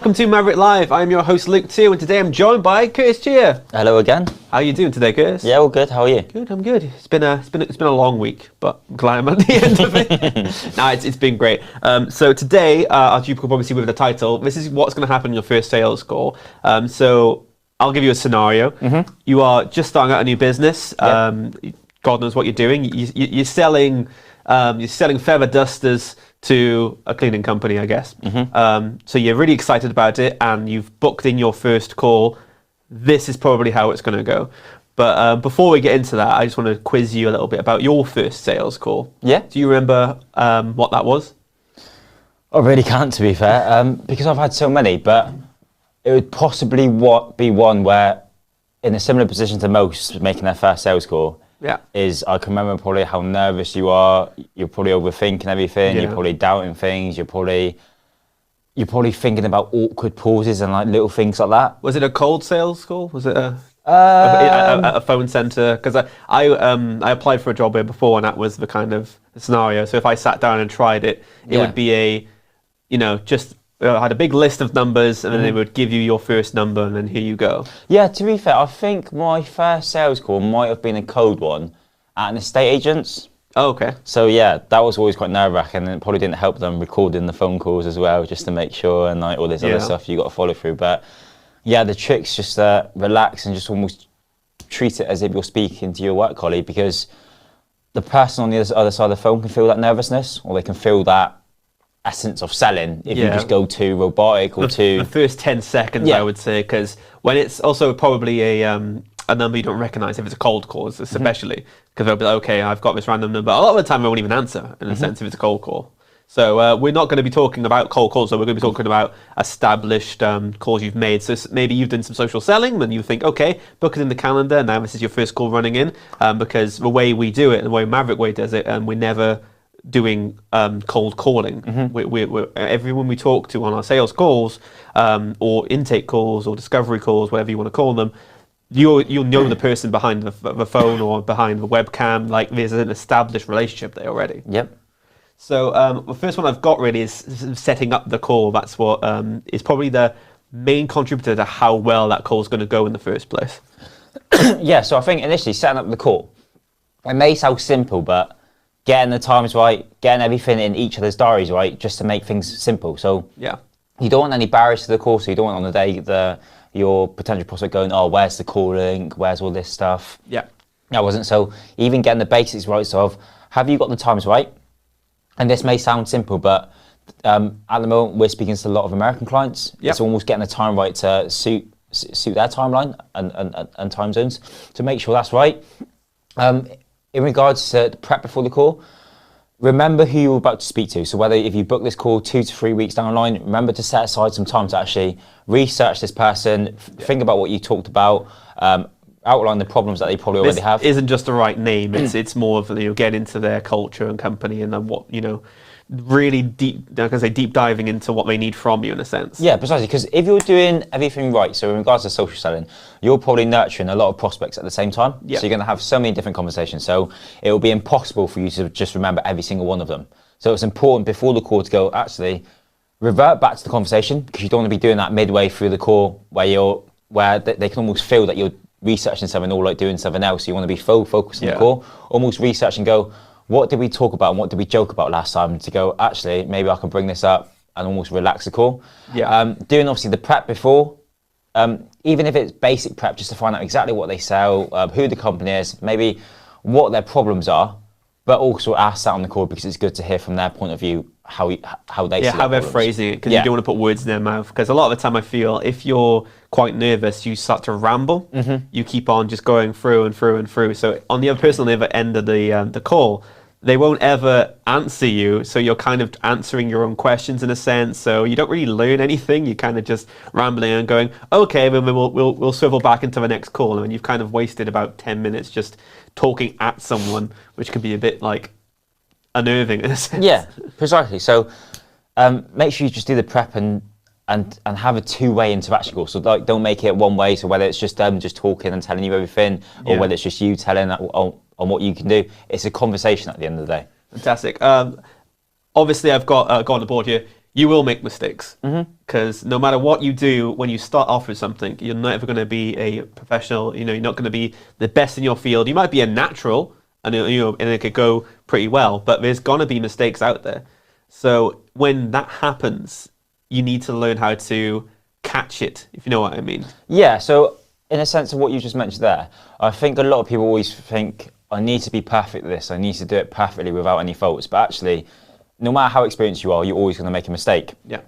Welcome to Maverrik Live. I'm your host Luke Too, and today I'm joined by Curtis Cheer. Hello again. How are you doing today, Curtis? Yeah, all good. How are you? Good. I'm good. It's been a long week, but I'm glad I'm at the end of it. No, it's been great. So today, as you could probably see with the title, this is what's going to happen in your first sales call. So I'll give you a scenario. You are just starting out a new business. God knows what you're doing. You're selling feather dusters to a cleaning company, I guess. So you're really excited about it, and you've booked in your first call. This is probably how it's going to go. But before we get into that, I just want to quiz you a little bit about your first sales call. Yeah. Do you remember what that was? I really can't, to be fair, because I've had so many, but it would possibly be one where, in a similar position to most making their first sales call, I can remember probably how nervous you are. You're probably overthinking everything. You're probably doubting things. You're probably thinking about awkward pauses and like little things like that. Was it a cold sales call? Was it a phone center? Because I applied for a job here before, and that was the kind of scenario. So if I sat down and tried it, it would be I had a big list of numbers, and then they would give you your first number, and then here you go. Yeah, to be fair, I think my first sales call might have been a cold one at an estate agent's. Oh, okay. So yeah, that was always quite nerve-wracking, and it probably didn't help them recording the phone calls as well, just to make sure, and like all this other stuff you got to follow through. But yeah, the trick's just relax and just almost treat it as if you're speaking to your work colleague, because the person on the other side of the phone can feel that nervousness, or they can feel that essence of selling if you just go too robotic or the first 10 seconds, I would say, because when it's also probably a number you don't recognize, if it's a cold call, especially, because they'll be like, okay, I've got this random number. A lot of the time they won't even answer, in a sense, if it's a cold call. So we're not going to be talking about cold calls, so we're going to be talking about established calls you've made. So maybe you've done some social selling, and you think, okay, book it in the calendar, now this is your first call running in, because the way we do it, the way Maverrik Way does it, we're never doing cold calling. Everyone we talk to on our sales calls, or intake calls, or discovery calls, whatever you want to call them, you'll know the person behind the phone or behind the webcam. Like, there's an established relationship there already. Yep. So the first one I've got really is setting up the call. That's what is probably the main contributor to how well that call is going to go in the first place. Yeah, so I think initially setting up the call, it may sound simple, but getting the times right, getting everything in each other's diaries right, just to make things simple. So you don't want any barriers to the call, so you don't want on the day your potential prospect going, oh, where's the call link, where's all this stuff? Yeah. That wasn't. So even getting the basics right, so have you got the times right? And this may sound simple, but at the moment we're speaking to a lot of American clients. It's almost getting the time right to suit their timeline and time zones, to make sure that's right. In regards to the prep before the call, remember who you're about to speak to. So if you book this call 2 to 3 weeks down the line, remember to set aside some time to actually research this person, think about what you talked about, outline the problems that they probably already have. This isn't just the right name. It's more of get into their culture and company, and then what really deep diving into what they need from you, in a sense. Yeah, precisely, because if you're doing everything right, so in regards to social selling, you're probably nurturing a lot of prospects at the same time. So you're going to have so many different conversations. So it will be impossible for you to just remember every single one of them. So it's important before the call to go, actually, revert back to the conversation, because you don't want to be doing that midway through the call where they can almost feel that you're researching something or like doing something else. You want to be full focused on the call, almost research and go, what did we talk about and what did we joke about last time, to go, actually, maybe I can bring this up and almost relax the call. Doing obviously the prep before, even if it's basic prep, just to find out exactly what they sell, who the company is, maybe what their problems are, but also ask that on the call, because it's good to hear from their point of view how they see how they're problems. phrasing it, because you don't want to put words in their mouth. Because a lot of the time I feel if you're quite nervous, you start to ramble. You keep on just going through and through and through. So on the other person on the other end of the call, they won't ever answer you, so you're kind of answering your own questions in a sense. So you don't really learn anything. You're kind of just rambling and going, okay, then we'll swivel back into the next call, and you've kind of wasted about 10 minutes just talking at someone, which can be a bit like unnerving in a sense. Yeah, precisely. So make sure you just do the prep and have a two-way interaction call. So like, don't make it one way. So whether it's just them just talking and telling you everything, or whether it's just you telling on what you can do, it's a conversation at the end of the day. Fantastic. obviously I've got on the board here. You will make mistakes because no matter what you do, when you start off with something, you're never going to be a professional. You know, you're not going to be the best in your field. You might be a natural, and and it could go pretty well, but there's going to be mistakes out there. So when that happens, you need to learn how to catch it, if you know what I mean. Yeah. So in a sense of what you just mentioned there, I think a lot of people always think, I need to be perfect at this. I need to do it perfectly without any faults. But actually, no matter how experienced you are, you're always going to make a mistake. Yeah.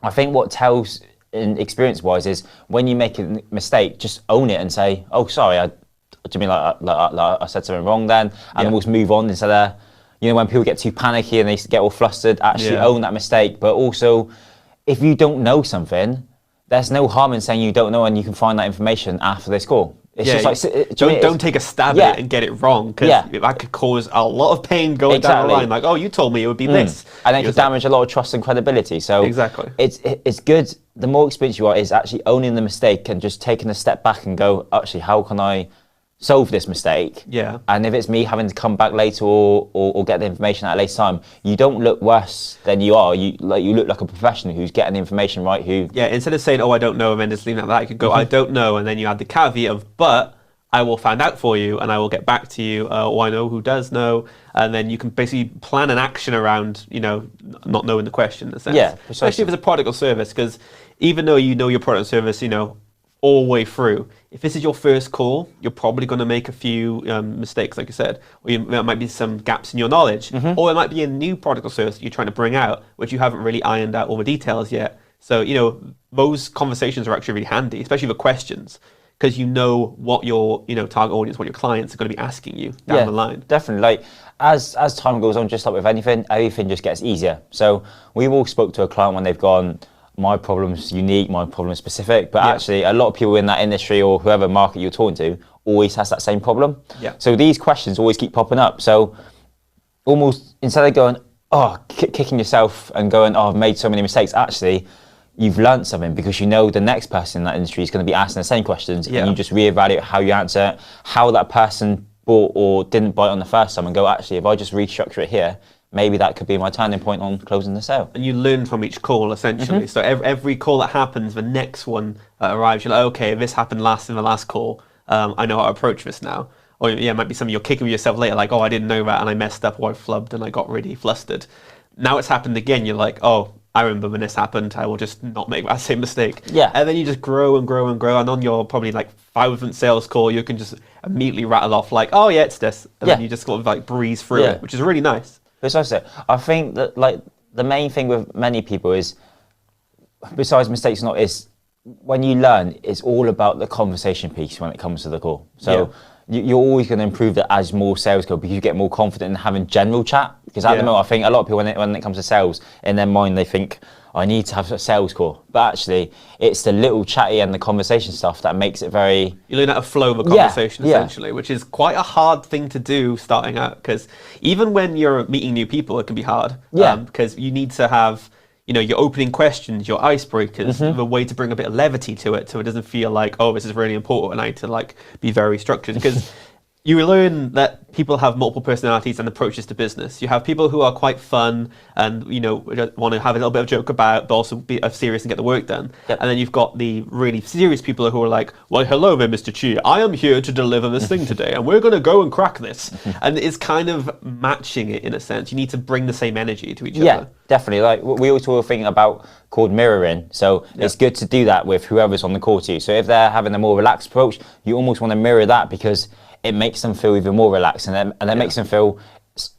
I think what tells in experience-wise is when you make a mistake, just own it and say, "Oh, sorry, do you mean like I said something wrong then?" And almost move on instead of, when people get too panicky and they get all flustered, actually own that mistake. But also, if you don't know something, there's no harm in saying you don't know, and you can find that information after this call. It's just like, don't take a stab at it and get it wrong, because that could cause a lot of pain going down the line. Like, oh, you told me it would be this, and it could damage a lot of trust and credibility. So exactly, it's good. The more experienced you are, is actually owning the mistake and just taking a step back and go, actually, how can I solve this mistake? Yeah. And if it's me having to come back later or get the information at a later time, you don't look worse than you are. You look like a professional who's getting the information right. Instead of saying, oh, I don't know, and then just leaving it like that, you could go, I don't know, and then you add the caveat of, but I will find out for you and I will get back to you, or I know who does know, and then you can basically plan an action around, not knowing the question in a sense. Yeah, precisely. Especially if it's a product or service, because even though you know your product or service, all the way through, if this is your first call, you're probably going to make a few mistakes, like you said, or there might be some gaps in your knowledge, or it might be a new product or service that you're trying to bring out, which you haven't really ironed out all the details yet. So, those conversations are actually really handy, especially the questions, because you know what your target audience, what your clients are going to be asking you down the line. Definitely. Like as time goes on, just like with anything, everything just gets easier. So we've all spoke to a client when they've gone, my problem's unique, my problem's specific, but actually a lot of people in that industry or whoever market you're talking to always has that same problem. Yeah. So these questions always keep popping up. So almost instead of going, kicking yourself and going, I've made so many mistakes, actually you've learned something, because the next person in that industry is going to be asking the same questions, and you just reevaluate how you answer it, how that person bought or didn't buy it on the first time, and go, actually, if I just restructure it here, maybe that could be my turning point on closing the sale. And you learn from each call, essentially. So every call that happens, the next one arrives, you're like, okay, this happened in the last call. I know how to approach this now. Or it might be something you're kicking yourself later, like, oh, I didn't know that, and I messed up, or I flubbed, and I got really flustered. Now it's happened again, you're like, oh, I remember when this happened, I will just not make that same mistake. Yeah. And then you just grow and grow and grow, and on your probably like 5th sales call, you can just immediately rattle off like, oh yeah, it's this. And then you just sort of like breeze through it, which is really nice. Precisely. I think that like the main thing with many people is, besides mistakes not, is when you learn, it's all about the conversation piece when it comes to the call. So you're always going to improve that as more sales go, because you get more confident in having general chat. Because at the moment, I think a lot of people, when it comes to sales, in their mind, they think, I need to have a sales call. But actually, it's the little chatty and the conversation stuff that makes it very... You learn how to flow the conversation, essentially, which is quite a hard thing to do starting out. Because even when you're meeting new people, it can be hard. Because you need to have... your opening questions, your icebreakers, the way to bring a bit of levity to it, so it doesn't feel like, oh, this is really important and I need to be very structured. Because you learn that people have multiple personalities and approaches to business. You have people who are quite fun and want to have a little bit of joke about, but also be serious and get the work done. And then you've got the really serious people who are like, well, hello there, Mr. Chi. I am here to deliver this thing today, and we're going to go and crack this. And it's kind of matching it in a sense. You need to bring the same energy to each other. Yeah, definitely. Like we always talk a thing about called mirroring. So it's good to do that with whoever's on the call to you. So if they're having a more relaxed approach, you almost want to mirror that, because it makes them feel even more relaxed, and that makes them feel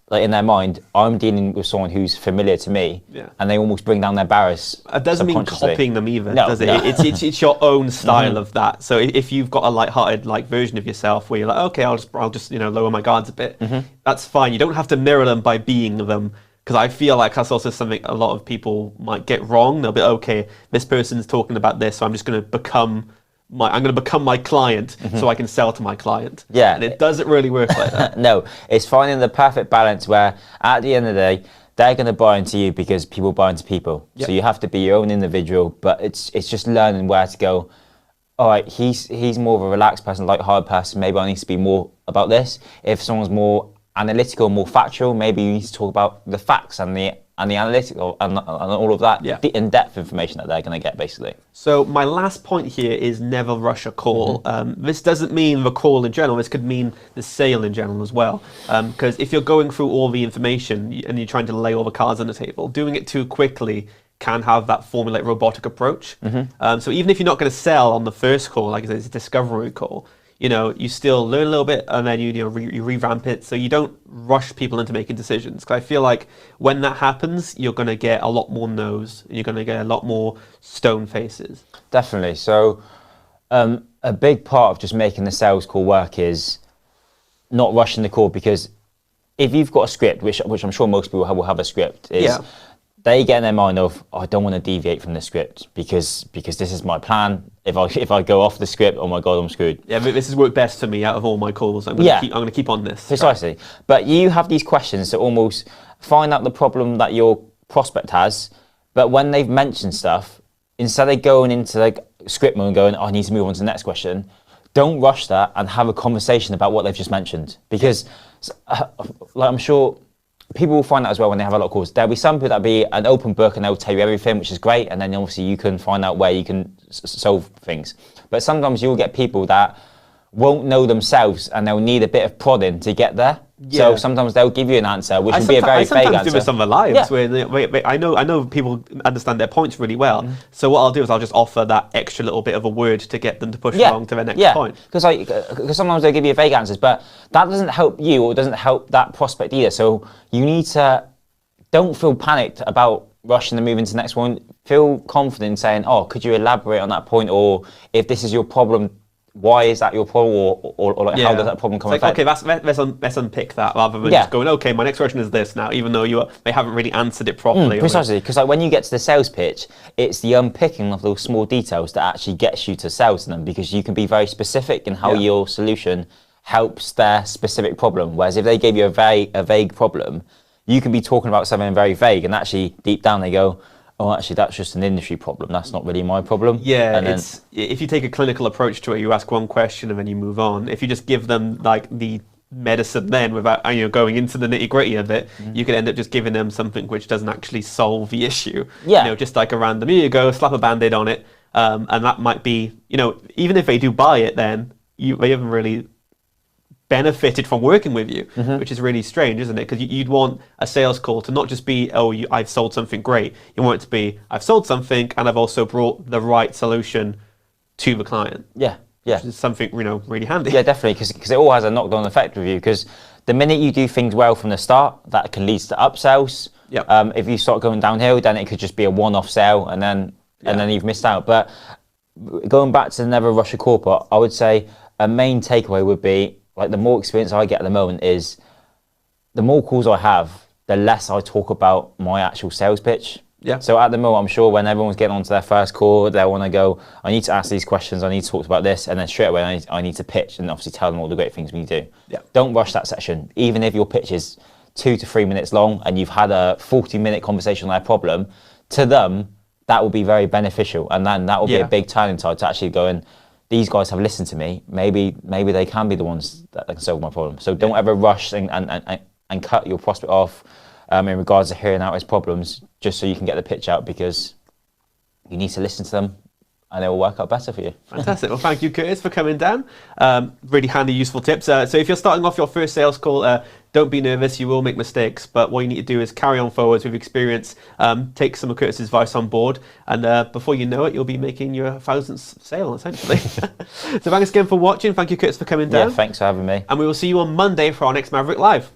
like in their mind, I'm dealing with someone who's familiar to me, and they almost bring down their barriers. It doesn't mean copying them either, does it? It's your own style of that. So if you've got a light-hearted version of yourself where you're like, okay, I'll just lower my guards a bit, that's fine. You don't have to mirror them by being them. Because I feel like that's also something a lot of people might get wrong. They'll be, okay, this person's talking about this, so I'm just going to become my client so I can sell to my client. Yeah. And it doesn't really work like that. No, it's finding the perfect balance where at the end of the day, they're going to buy into you because people buy into people. So you have to be your own individual, but it's just learning where to go. All right, he's more of a relaxed person, light-hearted person. Maybe I need to be more about this. If someone's more analytical, more factual, maybe you need to talk about the facts and the and the analytical and all of that in-depth information that they're going to get, basically. So my last point here is never rush a call. This doesn't mean the call in general. This could mean the sale in general as well. Because if you're going through all the information and you're trying to lay all the cards on the table, doing it too quickly can have that formulate robotic approach. So even if you're not going to sell on the first call, like it's a discovery call, you still learn a little bit and then you revamp it, so you don't rush people into making decisions. Because I feel like when that happens, you're going to get a lot more no's and you're going to get a lot more stone faces. Definitely. So a big part of just making the sales call work is not rushing the call, because if you've got a script, which I'm sure most people will have a script, they get in their mind of, I don't want to deviate from the script because this is my plan. If I go off the script, oh my God, I'm screwed. Yeah, but this has worked best for me out of all my calls. I'm going to keep on this. Precisely. Right? But you have these questions to almost find out the problem that your prospect has. But when they've mentioned stuff, instead of going into like script mode and going, I need to move on to the next question, don't rush that and have a conversation about what they've just mentioned. Because I'm sure people will find out as well when they have a lot of calls. There'll be some people that'll be an open book and they'll tell you everything, which is great. And then obviously you can find out where you can solve things. But sometimes you'll get people that won't know themselves and they'll need a bit of prodding to get there. So sometimes they'll give you an answer, which will be a very vague answer. I sometimes do this on the lives where I know people understand their points really well. So what I'll do is I'll just offer that extra little bit of a word to get them to push along to their next point. Because sometimes they'll give you vague answers, but that doesn't help you or doesn't help that prospect either. So you need to, don't feel panicked about rushing and moving to the next one. Feel confident in saying, oh, could you elaborate on that point? Or if this is your problem, why is that your problem, or like how does that problem come about? Okay, let's unpick that rather than just going, okay, my next question is this now, even though they haven't really answered it properly. Precisely, because like when you get to the sales pitch, it's the unpicking of those small details that actually gets you to sell to them, because you can be very specific in how your solution helps their specific problem. Whereas if they gave you a vague problem, you can be talking about something very vague, and actually deep down they go, oh, actually, that's just an industry problem. That's not really my problem. Yeah, if you take a clinical approach to it, you ask one question and then you move on. If you just give them like the medicine then without going into the nitty gritty of it, you could end up just giving them something which doesn't actually solve the issue. Yeah. Just like a random, here you go, slap a band-aid on it. And that might be, even if they do buy it, then they haven't really benefited from working with you, which is really strange, isn't it? Because you'd want a sales call to not just be, I've sold something great. You want it to be, I've sold something and I've also brought the right solution to the client. Yeah. Which is something, really handy. Yeah, definitely, because it all has a knock-on effect with you. Because the minute you do things well from the start, that can lead to upsells. Yep. If you start going downhill, then it could just be a one-off sale and then you've missed out. But going back to the never rush a call part, I would say a main takeaway would be, like, the more experience I get at the moment is the more calls I have, the less I talk about my actual sales pitch. Yeah. So at the moment, I'm sure when everyone's getting onto their first call, they'll want to go, I need to ask these questions, I need to talk about this, and then straight away I need to pitch and obviously tell them all the great things we do. Yeah. Don't rush that session. Even if your pitch is 2 to 3 minutes long and you've had a 40-minute conversation on their problem, to them, that will be very beneficial. And then that will be a big turning tide to actually go in, these guys have listened to me, maybe they can be the ones that can solve my problem. So don't ever rush and cut your prospect off in regards to hearing out his problems, just so you can get the pitch out, because you need to listen to them and it will work out better for you. Fantastic. Well, thank you, Curtis, for coming down. Really handy, useful tips. So if you're starting off your first sales call, don't be nervous, you will make mistakes, but what you need to do is carry on forwards with experience, take some of Curtis's advice on board, and before you know it, you'll be making your 1,000th sale, essentially. So thanks again for watching. Thank you, Curtis, for coming down. Yeah, thanks for having me. And we will see you on Monday for our next Maverrik Live.